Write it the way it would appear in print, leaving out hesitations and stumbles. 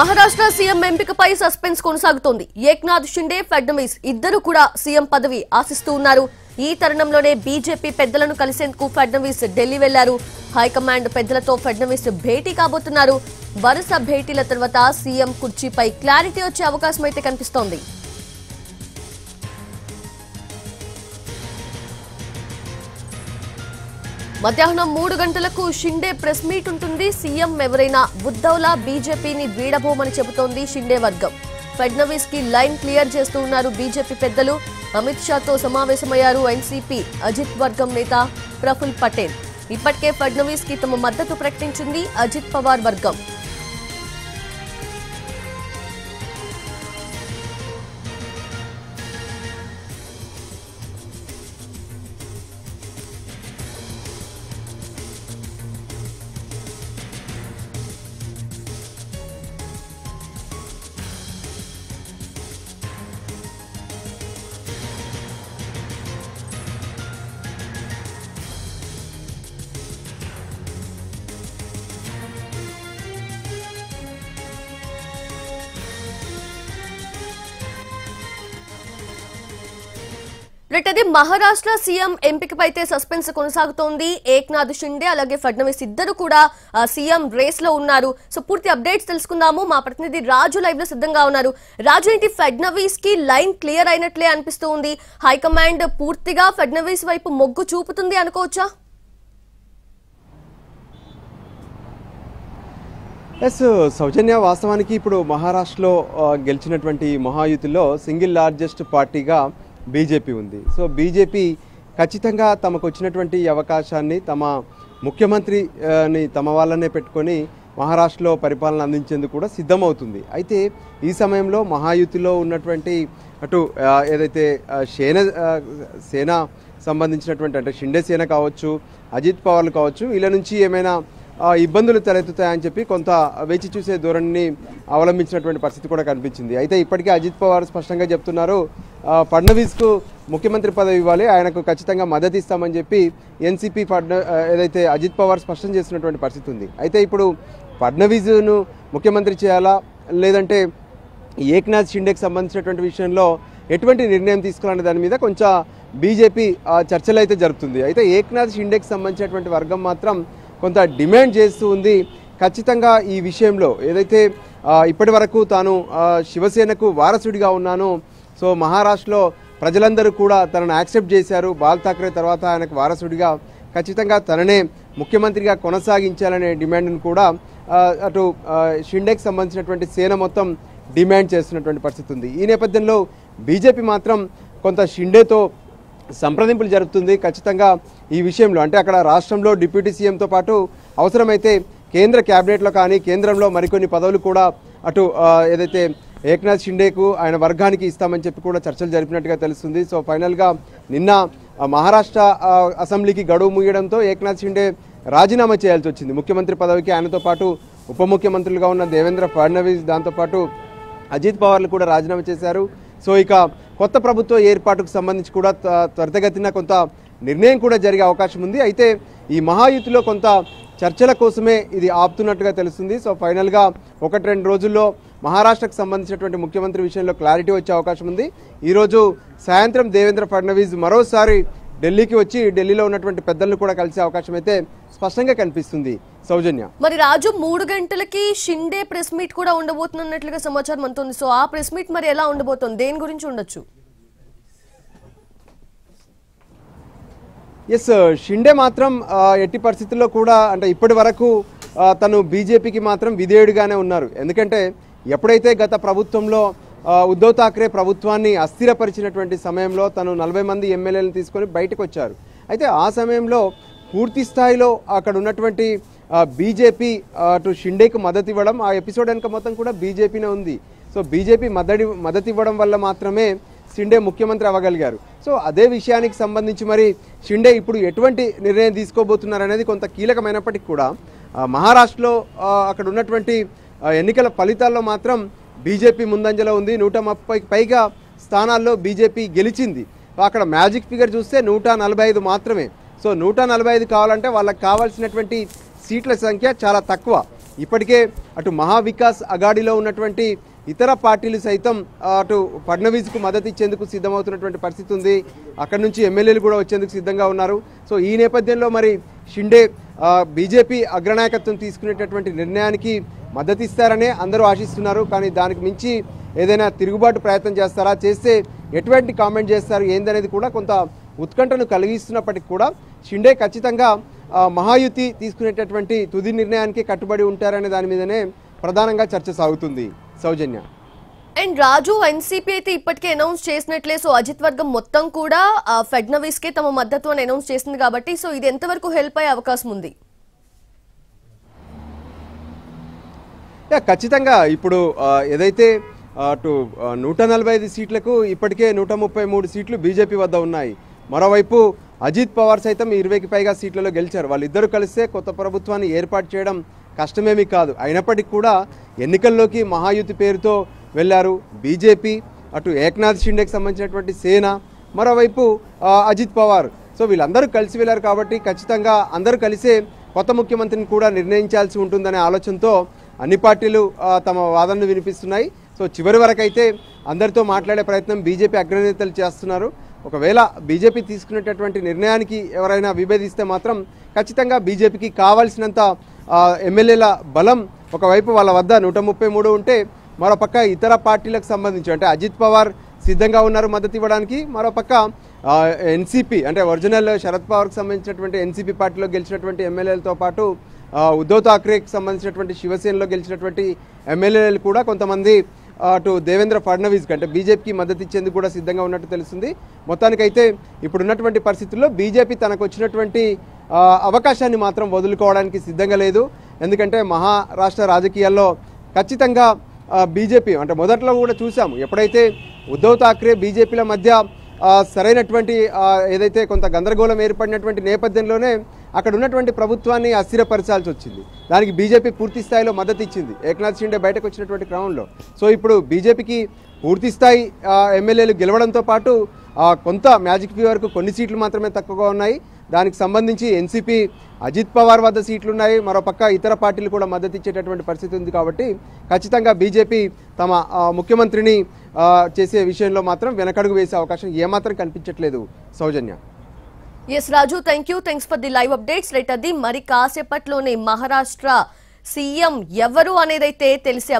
Maharashtra CM ఎంపికపై suspense కొనసాగుతోంది. ఏక్నాథ్ షిండే, ఫడ్నవీస్ ఇద్దరు కూడా సీఎం పదవి ఆశిస్తూ ఉన్నారు. ఈ తరుణంలోనే బీజేపీ పెద్దలను కలిసేందుకు ఫడ్నవీస్ ఢిల్లీ వెళ్లారు. హైకమాండ్ పెద్దలతో ఫడ్నవీస్ భేటీ కాబోతున్నారు. వరుస భేటీల తర్వాత సీఎం కుర్చీపై క్లారిటీ వచ్చే అవకాశం అయితే కనిపిస్తోంది. మధ్యాహ్నం 3 గంటలకు షిండే ప్రెస్ మీట్ ఉంటుంది. సీఎం ఎవరైనా ఉద్దవ్లా బీజేపీని వీడబోమని చెబుతోంది షిండే వర్గం. ఫడ్నవీస్ కి లైన్ క్లియర్ చేస్తూ ఉన్నారు బీజేపీ పెద్దలు. అమిత్ షాతో సమావేశమయ్యారు ఎన్సీపీ అజిత్ వర్గం నేత ప్రఫుల్ పటేల్. ఇప్పటికే ఫడ్నవీస్ కి తమ మద్దతు ప్రకటించింది అజిత్ పవార్ వర్గం. అది మహారాష్ట్ర సీఎం ఎంపికపై అయితే సస్పెన్స్ కొనసాగుతోంది. ఏక్నాథ్ షిండే అలాగే ఫడ్నవీస్ ఇద్దరు కూడా సీఎం రేస్ లో ఉన్నారు. సో పూర్తి అప్డేట్స్ తెలుసుకుందాము. మా ప్రతినిధి రాజు లైవ్ లో సిద్ధంగా ఉన్నారు. రాజు, ఏంటి ఫడ్నవీస్ కి లైన్ క్లియర్ అయినట్లే అనిపిస్తూ ఉంది. హైకమాండ్ పూర్తిగా ఫడ్నవీస్ వైపు మొగ్గు చూపుతుంది అనుకోవచ్చా? ఎస్ సౌజన్య, వాస్తవానికి ఇప్పుడు మహారాష్ట్రలో గెలిచినటువంటి మహాయుతిలో సింగిల్ లార్జెస్ట్ పార్టీగా బీజేపీ ఉంది. సో బీజేపీ ఖచ్చితంగా తమకు వచ్చినటువంటి అవకాశాన్ని తమ ముఖ్యమంత్రిని తమ వాళ్ళనే పెట్టుకొని మహారాష్ట్రలో పరిపాలన అందించేందుకు కూడా సిద్ధమవుతుంది. అయితే ఈ సమయంలో మహాయుతిలో ఉన్నటువంటి అటు ఏదైతే సేన సంబంధించినటువంటి అంటే షిండే సేన కావచ్చు, అజిత్ పవార్లు కావచ్చు, వీళ్ళ నుంచి ఏమైనా ఇబ్బందులు తలెత్తుతాయని చెప్పి కొంత వేచి చూసే ధోరణిని అవలంబించినటువంటి పరిస్థితి కూడా కనిపించింది. అయితే ఇప్పటికే అజిత్ పవార్ స్పష్టంగా చెప్తున్నారు, ఫడ్నవీస్కు ముఖ్యమంత్రి పదవి ఇవ్వాలి, ఆయనకు ఖచ్చితంగా మద్దతు ఇస్తామని చెప్పి ఎన్సీపీ ఏదైతే అజిత్ పవార్ స్పష్టం చేసినటువంటి పరిస్థితి ఉంది. అయితే ఇప్పుడు ఫడ్నవీస్ను ముఖ్యమంత్రి చేయాలా లేదంటే ఏక్నాథ్ షిండేకి సంబంధించినటువంటి విషయంలో ఎటువంటి నిర్ణయం తీసుకోవాలనే దాని మీద కొంచెం బీజేపీ చర్చలు అయితే జరుపుతుంది. అయితే ఏక్నాథ్ షిండేకి సంబంధించినటువంటి వర్గం మాత్రం కొంత డిమాండ్ చేస్తూ ఉంది. ఖచ్చితంగా ఈ విషయంలో ఏదైతే ఇప్పటి వరకు తాను శివసేనకు వారసుడిగా ఉన్నాను, సో మహారాష్ట్రలో ప్రజలందరూ కూడా తనను యాక్సెప్ట్ చేశారు, బాల్ ఠాక్రే తర్వాత ఆయనకు వారసుడిగా ఖచ్చితంగా తననే ముఖ్యమంత్రిగా కొనసాగించాలనే డిమాండ్ను కూడా అటు షిండేకి సంబంధించినటువంటి సేన మొత్తం డిమాండ్ చేస్తున్నటువంటి పరిస్థితి ఉంది. ఈ నేపథ్యంలో బీజేపీ మాత్రం కొంత షిండేతో సంప్రదింపులు జరుపుతుంది. ఖచ్చితంగా ఈ విషయంలో అంటే అక్కడ రాష్ట్రంలో డిప్యూటీ సీఎంతో పాటు అవసరమైతే కేంద్ర క్యాబినెట్లో కానీ కేంద్రంలో మరికొన్ని పదవులు కూడా అటు ఏదైతే ఏక్నాథ్ షిండేకు ఆయన వర్గానికి ఇస్తామని చెప్పి కూడా చర్చలు జరిపినట్టుగా తెలుస్తుంది. సో ఫైనల్గా నిన్న మహారాష్ట్ర అసెంబ్లీకి గడువు ముగియడంతో ఏక్నాథ్ షిండే రాజీనామా చేయాల్సి వచ్చింది ముఖ్యమంత్రి పదవికి. ఆయనతో పాటు ఉప ముఖ్యమంత్రులుగా ఉన్న దేవేంద్ర ఫడ్నవీస్, దాంతోపాటు అజిత్ పవార్లు కూడా రాజీనామా చేశారు. సో ఇక కొత్త ప్రభుత్వ ఏర్పాటుకు సంబంధించి కూడా త్వరితగతిన కొంత నిర్ణయం కూడా జరిగే అవకాశం ఉంది. అయితే ఈ మహాయుతిలో కొంత చర్చల కోసమే ఇది ఆపుతున్నట్టుగా తెలుస్తుంది. సో ఫైనల్గా 1-2 రోజుల్లో మహారాష్ట్రకు సంబంధించినటువంటి ముఖ్యమంత్రి విషయంలో క్లారిటీ వచ్చే అవకాశం ఉంది. ఈరోజు సాయంత్రం దేవేంద్ర ఫడ్నవీస్ మరోసారి ఢిల్లీకి వచ్చి ఢిల్లీలో ఉన్నటువంటి పెద్దలను కూడా కలిసే అవకాశం అయితే స్పష్టంగా కనిపిస్తుంది. సౌజన్య, మరి రాజు 3 గంటలకి షిండే ప్రెస్ మీట్ కూడా ఉండబోతున్నట్లుగా సమాచారం అందుతుంది. సో ఆ ప్రెస్ మీట్ మరి ఎలా ఉండబోతుంది, దేని గురించి ఉండొచ్చు? ఎస్, షిండే మాత్రం ఎట్టి పరిస్థితుల్లో కూడా అంటే ఇప్పటి వరకు తను బీజేపీకి మాత్రం విధేయుడిగానే ఉన్నారు. ఎందుకంటే ఎప్పుడైతే గత ప్రభుత్వంలో ఉద్ధవ్ ఠాక్రే ప్రభుత్వాన్ని అస్థిరపరిచినటువంటి సమయంలో తను 40 మంది ఎమ్మెల్యేలను తీసుకొని బయటకు వచ్చారు. అయితే ఆ సమయంలో పూర్తి స్థాయిలో అక్కడ ఉన్నటువంటి బీజేపీ అటు షిండేకి మద్దతు ఇవ్వడం, ఆ ఎపిసోడ్ వెనుక మొత్తం కూడా బీజేపీనే ఉంది. సో బీజేపీ మద్దతు ఇవ్వడం వల్ల మాత్రమే షిండే ముఖ్యమంత్రి అవ్వగలిగారు. సో అదే విషయానికి సంబంధించి మరి షిండే ఇప్పుడు ఎటువంటి నిర్ణయం తీసుకోబోతున్నారు అనేది కొంత కీలకమైనప్పటికీ కూడా మహారాష్ట్రలో అక్కడ ఉన్నటువంటి ఎన్నికల ఫలితాల్లో మాత్రం బీజేపీ ముందంజలో ఉంది. 130కి పైగా స్థానాల్లో బీజేపీ గెలిచింది. అక్కడ మ్యాజిక్ ఫిగర్ చూస్తే 145 మాత్రమే. సో 145 కావాలంటే వాళ్ళకి కావాల్సినటువంటి సీట్ల సంఖ్య చాలా తక్కువ. ఇప్పటికే అటు మహావికాస్ అఘాడీలో ఉన్నటువంటి ఇతర పార్టీలు సైతం అటు ఫడ్నవీస్కు మద్దతు ఇచ్చేందుకు సిద్ధమవుతున్నటువంటి పరిస్థితి ఉంది. అక్కడి నుంచి ఎమ్మెల్యేలు కూడా వచ్చేందుకు సిద్ధంగా ఉన్నారు. సో ఈ నేపథ్యంలో మరి షిండే బీజేపీ అగ్రనాయకత్వం తీసుకునేటటువంటి నిర్ణయానికి మద్దతు ఇస్తారనే అందరూ ఆశిస్తున్నారు. కానీ దానికి మించి ఏదైనా తిరుగుబాటు ప్రయత్నం చేస్తారా, చేస్తే ఎటువంటి కామెంట్ చేస్తారు ఏందనేది కూడా కొంత ఉత్కంఠను కలిగిస్తున్నప్పటికీ కూడా షిండే ఖచ్చితంగా మహాయుతి తీసుకునేటటువంటి తుది నిర్ణయానికి కట్టుబడి ఉంటారనే దాని మీదనే ప్రధానంగా చర్చ సాగుతుంది. సౌజన్య అండ్ రాజు, ఎన్సీపీ అయితే ఇప్పటికే అనౌన్స్ చేసినట్లే, సో అజిత్ వర్గం మొత్తం కూడా ఫడ్నవీస్ కే తమ మద్దతు అని అనౌన్స్ చేసింది కాబట్టి సో ఇది ఎంతవరకు హెల్ప్ అయ్యే అవకాశం ఉంది? ఖచ్చితంగా ఇప్పుడు ఏదైతే అటు 145 సీట్లకు ఇప్పటికే 133 సీట్లు బీజేపీ వద్ద ఉన్నాయి. మరోవైపు అజిత్ పవార్ సైతం 20కి పైగా సీట్లలో గెలిచారు. వాళ్ళిద్దరూ కలిస్తే కొత్త ప్రభుత్వాన్ని ఏర్పాటు చేయడం కష్టమేమీ కాదు. అయినప్పటికీ కూడా ఎన్నికల్లోకి మహాయుతి పేరుతో వెళ్ళారు బీజేపీ, అటు ఏక్నాథ్ షిండేకి సంబంధించినటువంటి సేన, మరోవైపు అజిత్ పవార్. సో వీళ్ళందరూ కలిసి వెళ్ళారు కాబట్టి ఖచ్చితంగా అందరూ కలిసే కొత్త ముఖ్యమంత్రిని కూడా నిర్ణయించాల్సి ఉంటుందనే ఆలోచనతో అన్ని పార్టీలు తమ వాదనను వినిపిస్తున్నాయి. సో చివరి వరకు అయితే అందరితో మాట్లాడే ప్రయత్నం బీజేపీ అగ్రనేతలు చేస్తున్నారు. ఒకవేళ బీజేపీ తీసుకునేటటువంటి నిర్ణయానికి ఎవరైనా విభేదిస్తే మాత్రం ఖచ్చితంగా బీజేపీకి కావాల్సినంత ఎమ్మెల్యేల బలం ఒకవైపు వాళ్ళ వద్ద 133 ఉంటే, మరోపక్క ఇతర పార్టీలకు సంబంధించి అంటే అజిత్ పవార్ సిద్ధంగా ఉన్నారు మద్దతు ఇవ్వడానికి. మరోపక్క ఎన్సీపీ అంటే ఒరిజినల్ శరద్ పవార్కి సంబంధించినటువంటి ఎన్సీపీ పార్టీలో గెలిచినటువంటి ఎమ్మెల్యేలతో పాటు ఉద్ధవ్ ఠాక్రేకి సంబంధించినటువంటి శివసేనలో గెలిచినటువంటి ఎమ్మెల్యేలు కూడా కొంతమంది అటు దేవేంద్ర ఫడ్నవీస్ అంటే బీజేపీకి మద్దతు ఇచ్చేందుకు కూడా సిద్ధంగా ఉన్నట్టు తెలుస్తుంది. మొత్తానికైతే ఇప్పుడున్నటువంటి పరిస్థితుల్లో బీజేపీ తనకు వచ్చినటువంటి అవకాశాన్ని మాత్రం వదులుకోవడానికి సిద్ధంగా లేదు. ఎందుకంటే మహారాష్ట్ర రాజకీయాల్లో ఖచ్చితంగా బీజేపీ అంటే మొదట్లో కూడా చూసాము, ఎప్పుడైతే ఉద్ధవ్ ఠాక్రే బీజేపీల మధ్య సరైనటువంటి ఏదైతే కొంత గందరగోళం ఏర్పడినటువంటి నేపథ్యంలోనే అక్కడ ఉన్నటువంటి ప్రభుత్వాన్ని అస్థిరపరచాల్సి వచ్చింది. దానికి బీజేపీ పూర్తి స్థాయిలో మద్దతు ఇచ్చింది ఏక్నాథ్ షిండే బయటకు వచ్చినటువంటి క్రమంలో. సో ఇప్పుడు బీజేపీకి పూర్తి స్థాయి ఎమ్మెల్యేలు గెలవడంతో పాటు కొంత మ్యాజిక్ ఫీవర్కు కొన్ని సీట్లు మాత్రమే తక్కువగా ఉన్నాయి. దానికి సంబంధించి ఎన్సీపీ అజిత్ పవార్ వద్ద సీట్లున్నాయి, మరోపక్క ఇతర పార్టీలు కూడా మద్దతు ఇచ్చేటటువంటి పరిస్థితి ఉంది. కాబట్టి ఖచ్చితంగా బీజేపీ తమ ముఖ్యమంత్రిని చేసే విషయంలో మాత్రం వెనకడుగు వేసే అవకాశం ఏమాత్రం కనిపించట్లేదు. Soujanya. S Raju, thanks for the live updates. Right, అది మరి కాసేపట్లోనే మహారాష్ట్ర సీఎం ఎవరు అనేదైతే తెలిసే